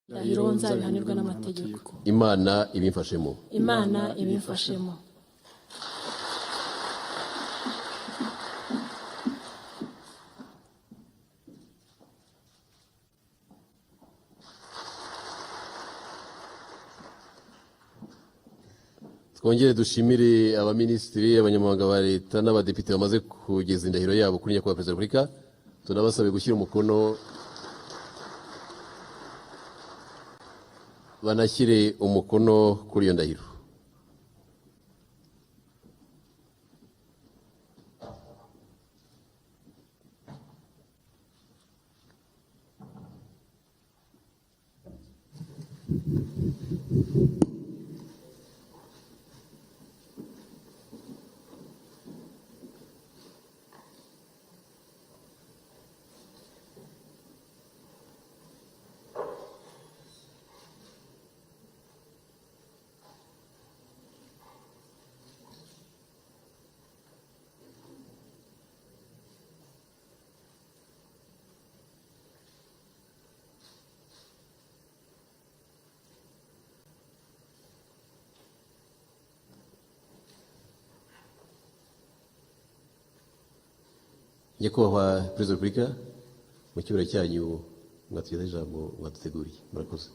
ndahiro nzabihanirwa n'amategeko. Imana ibimfashemo. Imana ibimfashemo. Twongere dushimire abaminisitiri, abanyamabanga ba leta n'abadepite bamaze kugeza indahiro yabo kuri nyakubahwa Perezida wa Repubulika. Tunabasabe gushyira umukono banashyire umukono kuri iyo ndahiro. Nyakubahwa Perezida wa Repubulika, mu cyubahiro cyanyu mwatugezaho ijambo mwaduteguriye. Murakoze.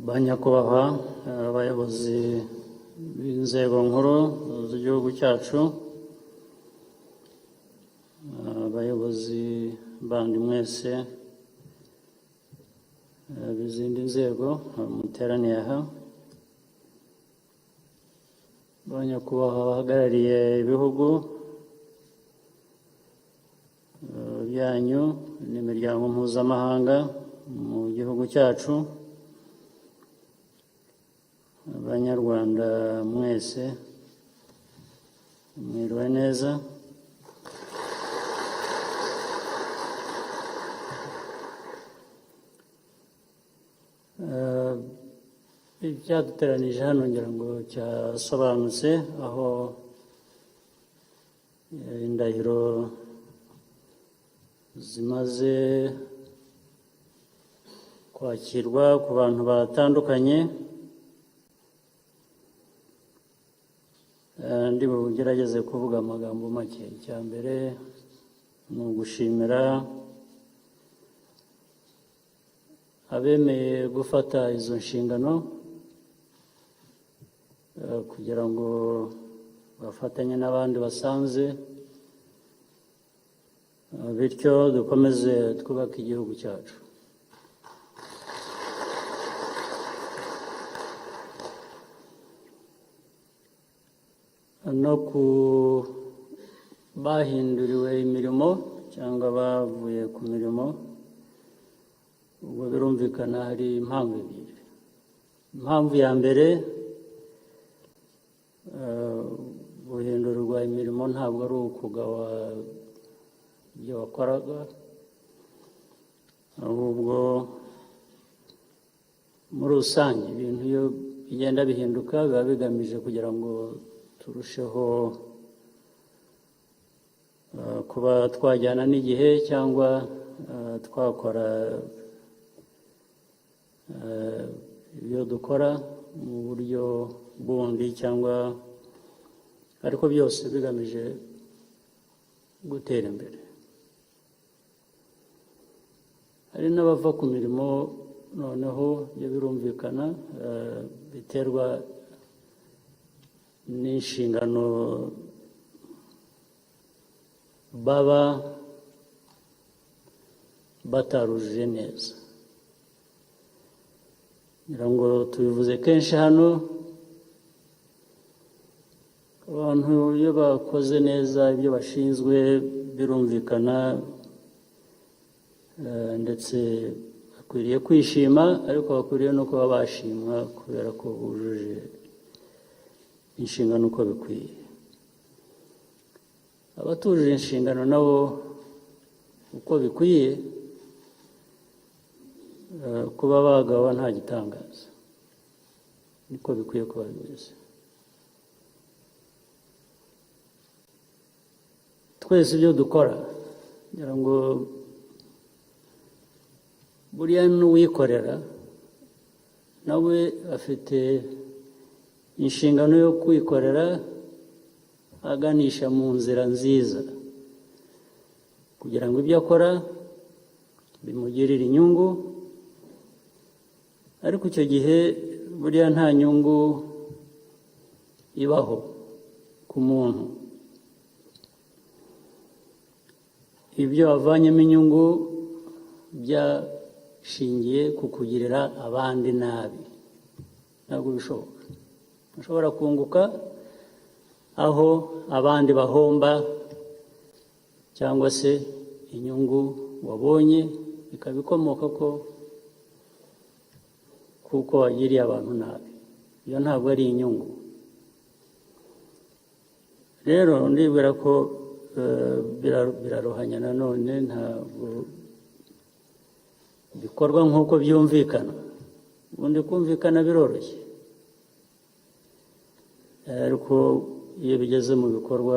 Banyakubahwa abayobozi b'inzego nkuru z'igihugu cyacu, abayobozi bandi mwese b'izindi nzego muteraniye aha, banyakubahwa bahagarariye ibihugu byanyu n'imiryango mpuzamahanga mu gihugu cyacu, Abanyarwanda mwese mwiriwe neza. Icyaduteranije hano ngira ngo cyasobanutse, aho indahiro zimaze kwakirwa ku bantu batandukanye. Ndi bugerageze kuvuga amagambo make. Icya mbere ni ugushimira abemeye gufata izo nshingano kugira ngo bafatanye n'abandi basanze, bityo dukomeze twubake igihugu cyacu. No ku bahinduriwe imirimo cyangwa bavuye ku mirimo, ubwo birumvikana hari impamvu ebyiri. Impamvu ya mbere, guhindurirwa imirimo ntabwo ari ukugawa ibyo wakoraga, ahubwo muri rusange ibintu iyo bigenda bihinduka biba bigamije kugira ngo turusheho kuba twajyana n'igihe cyangwa twakora ibyo dukora mu buryo bundi, cyangwa ariko byose bigamije gutera imbere. Hari n'abava ku mirimo noneho ibyo birumvikana, biterwa n'inshingano baba batarujuje neza. Ngira ngo tubivuze kenshi hano, abantu iyo bakoze neza ibyo bashinzwe birumvikana, ndetse bakwiriye kwishima, ariko bakwiriye no kuba bashimwa kubera ko bujuje inshingano uko bikwiye. Abatujuje inshingano nabo uko bikwiye kuba abagabo nta gitangaza, niko bikwiye kuba bimeze. Twese ibyo dukora ngira ngo buriya n'uwikorera nawe afite inshingano yo kwikorera aganisha mu nzira nziza kugira ngo ibyo akora bimugirire inyungu, ariko icyo gihe buriya nta nyungu ibaho ku muntu. Ibyo avanyemo inyungu byashingiye ku kugirira abandi nabi, ntabwo bishoboka. Ushobora kunguka aho abandi bahomba, cyangwa se inyungu wabonye ikaba ikomoka kuko wagiriye abantu nabi. Iyo ntabwo ari inyungu. Rero ndibwira ko biraruhanya nanone, ntabwo bikorwa nk'uko byumvikana. Ubundi kumvikana biroroshye, ariko iyo bigeze mu bikorwa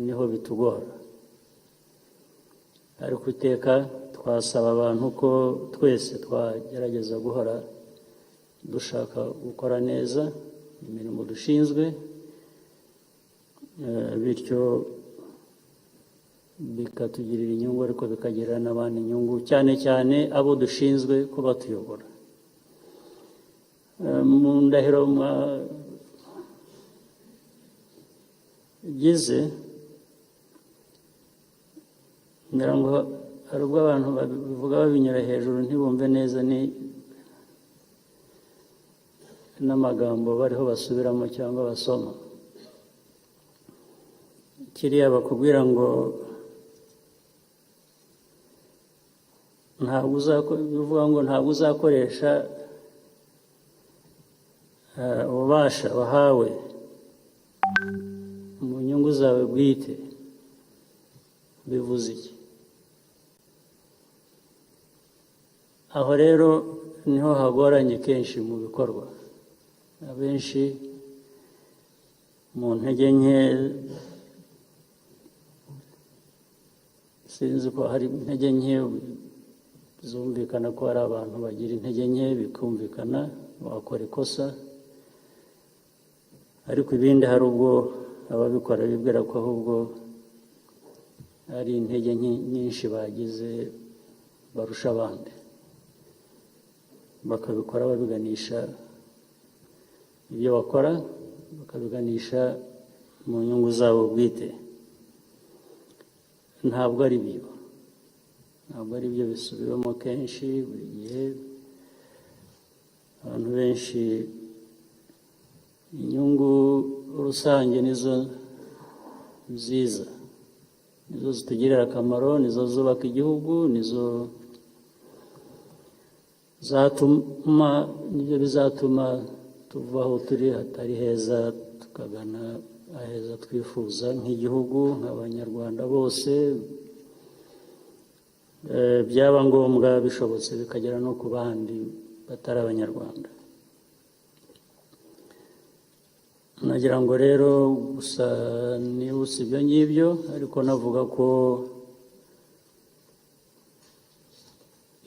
niho bitugora. Ariko iteka twasaba abantu ko twese twagerageza guhora dushaka gukora neza imirimo dushinzwe, bityo bikatugirira inyungu, ariko bikagirira n'abandi inyungu, cyane cyane abo dushinzwe kuba tuyobora. Mu ndahiro mwagize ngira ngo hari ubwo abantu babivuga babinyura hejuru ntibumve neza n'amagambo bariho basubiramo cyangwa basoma. Kiriya bakubwira ngo ntabwo uzakoresha ububasha wahawe mu nyungu zawe bwite, bivuze iki? Aho rero niho hagoranye kenshi mu bikorwa. Abenshi mu ntege nke, sinzi ko hari intege nke zumvikana ko hari abantu bagira intege nke, bikumvikana wakora ikosa, ariko ibindi hari ubwo ababikora bibwira ko ahubwo ari intege nyinshi bagize barusha abandi, bakabikora babiganisha ibyo bakora, bakabiganisha mu nyungu zabo bwite. Ntabwo ari byo, ntabwo ari byo, bisubiramo kenshi buri gihe. Abantu benshi inyungu rusange nizo nziza, nizo zitugirira akamaro, nizo zubaka igihugu, nizo nibyo bizatuma tuva aho turi hatari heza tukagana aheza twifuza nk'igihugu, nk'abanyarwanda bose. Byaba ngombwa bishobotse bikagera no ku bandi batari abanyarwanda. Nagira ngo rero gusa nibutse ibyo ngibyo, ariko navuga ko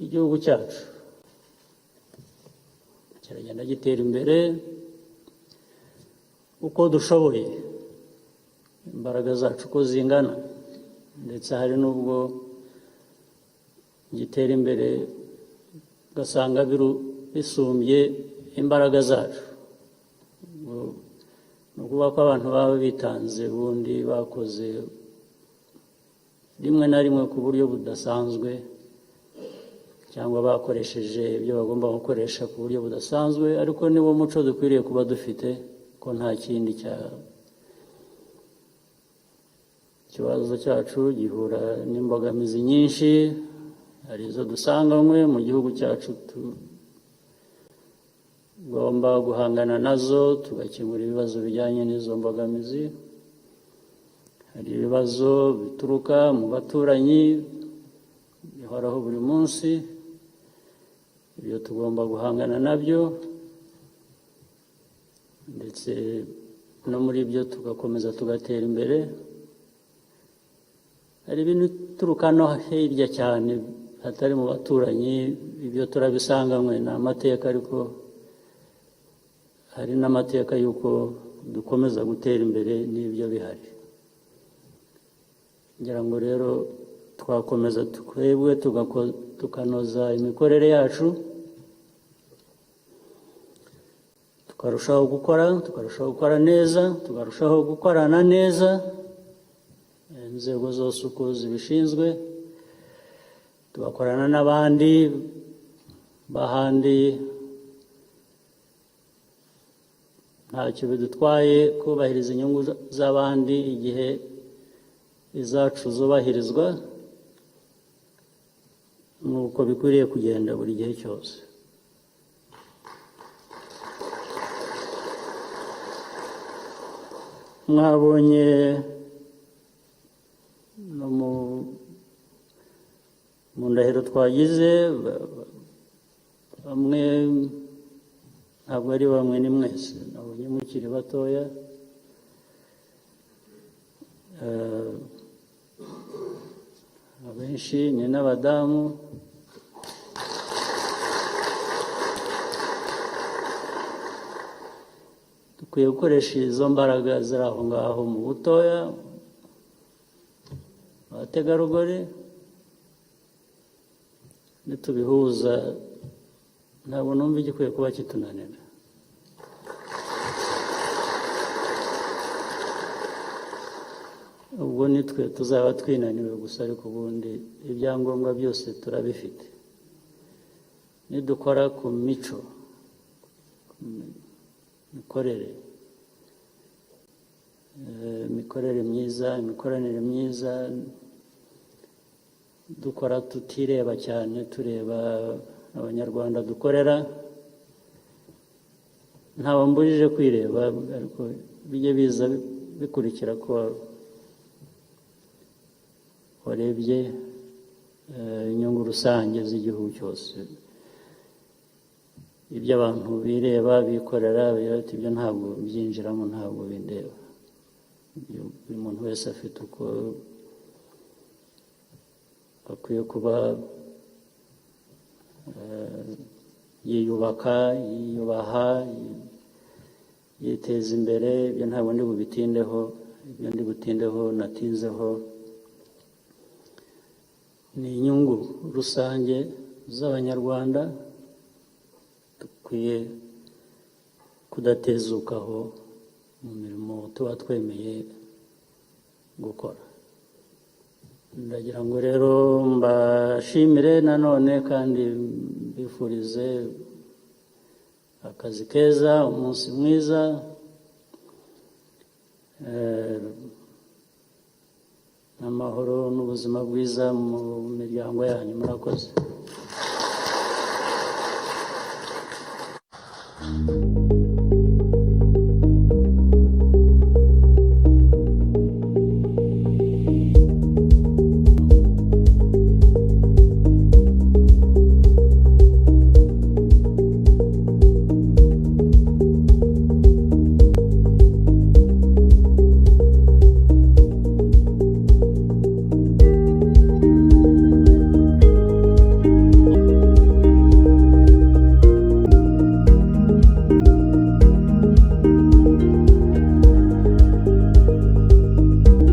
igihugu cyacu kiragenda gitera imbere uko dushoboye, imbaraga zacu uko zingana, ndetse hari n'ubwo gitera imbere ugasanga bisumbye imbaraga zacu. Ni ukuvuga ko abantu baba bitanze, ubundi bakoze rimwe na rimwe ku buryo budasanzwe, cyangwa bakoresheje ibyo bagomba gukoresha ku buryo budasanzwe, ariko niwo muco dukwiriye kuba dufite, ko nta kindi ikibazo cyacu gihura n'imbogamizi nyinshi, hari izo dusanganywe mu gihugu cyacu tugomba guhangana nazo, tugakemura ibibazo bijyanye n'izo mbogamizi. Hari ibibazo bituruka mu baturanyi bihoraho buri munsi, ibyo tugomba guhangana nabyo, ndetse no muri byo tugakomeza tugatera imbere. Hari ibintu turuka no hirya cyane hatari mu baturanyi, ibyo turabisanganywe ni amateka, ariko hari n'amateka y'uko dukomeza gutera imbere n'ibyo bihari. ngira ngo rero twakomeza twebwe tukanoza imikorere yacu, tukarushaho gukora neza, tukarushaho gukorana neza, inzego zose uko zibishinzwe, tugakorana n'abandi bahandi. Ntacyo bidutwaye kubahiriza inyungu z'abandi igihe izacu zubahirizwa, nuko bikwiriye kugenda buri gihe cyose. Mwabonye no mu ndahiro twagize, bamwe ntabwo ari bamwe, ni mwese nabonye mukiri batoya, abenshi ni n'abadamu. Dukwiye gukoresha izo mbaraga ziri aho ngaho mu butoya, abategarugori, nitubihuza ntabwo numva igikwiye kuba kitunanira. Ubwo nitwe tuzaba twinaniwe gusa, ariko ubundi ibyangombwa byose turabifite. Nidukora ku mico, imikorere myiza, imikoranire myiza, dukora tutireba cyane, tureba abanyarwanda dukorera. Ntawambujije kwireba, ariko bijye biza bikurikira ko warebye inyungu rusange z'igihugu cyose. Ibyo abantu bireba bikorera, ibyo ntabwo byinjiramo, ntabwo bindeba. Buri muntu wese afite uko akwiye kuba yiyubaka, yiyubaha, yiteza imbere. Ibyo ntabwo ndi bubitindeho. Ibyo ndi butindeho natinzeho ni inyungu rusange z'abanyarwanda, dukwiye kudatezukaho mu mirimo tuba twemeye gukora. Ndagira ngo rero mbashimire nanone, kandi mbifurize akazi keza, umunsi mwiza, n'amahoro n'ubuzima bwiza mu miryango yanyu. Murakoze.